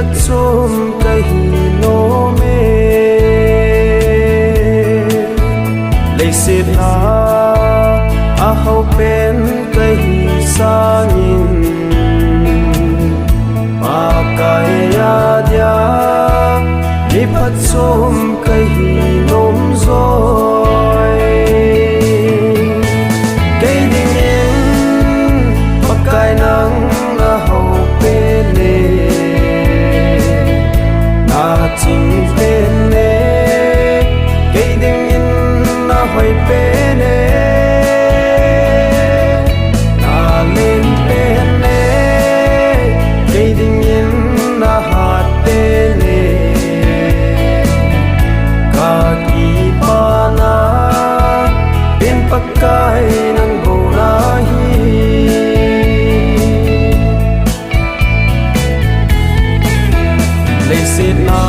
Miphachom kahinome leisit na ahau pen kahi sangin Pakaiya dia Miphachom kahinom zoi cây đình yên pakai nang na hau pele na ching pele cây đình yên na hoi pele na lên pele cây đình yên na hat pele ka ki pa na bên pakai nang leisit na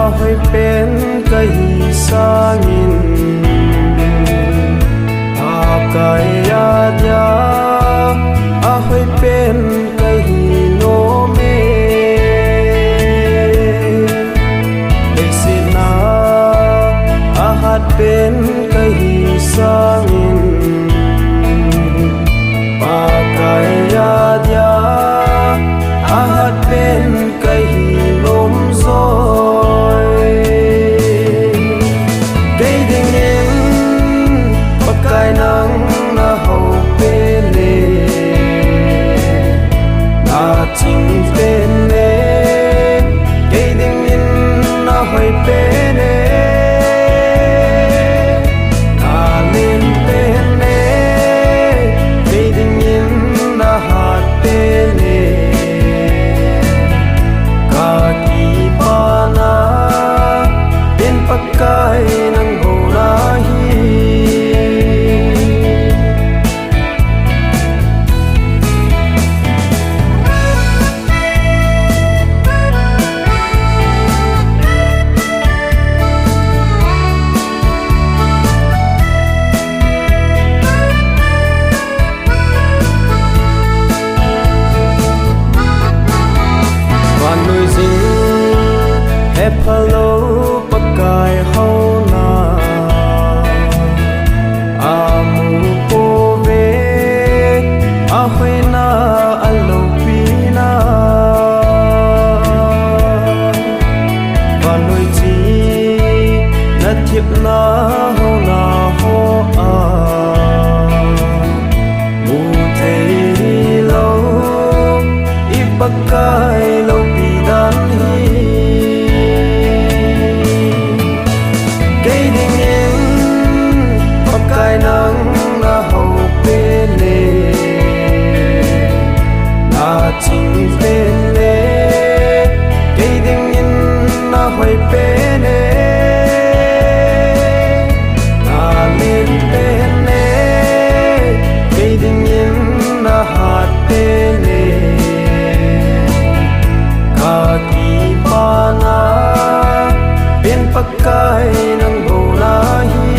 ahoi pen kahi sangin Pakaiya dia ahoi pen kahi nome leisit na ahat pen kahi sangin Pakaiya dia ahat pen kahinom zoi cây đình yên pakai nang na hau pele na ching pele cây đình yên na hoi pele na lên pele cây đình yên na hat pele pakai nang bolahi van nuôi dinh hep hello pakai hau na amu po ve ahoi na alo pina và nuôi chi na thiệp na hau na ho a mu thei lâu i pakai lâu pi dan hi pakai nang na hau pele na ching pele cây đình yên na hoi pele na lên pele cây đình yên na hat pele ka ki pa na bên pakai nang bolahi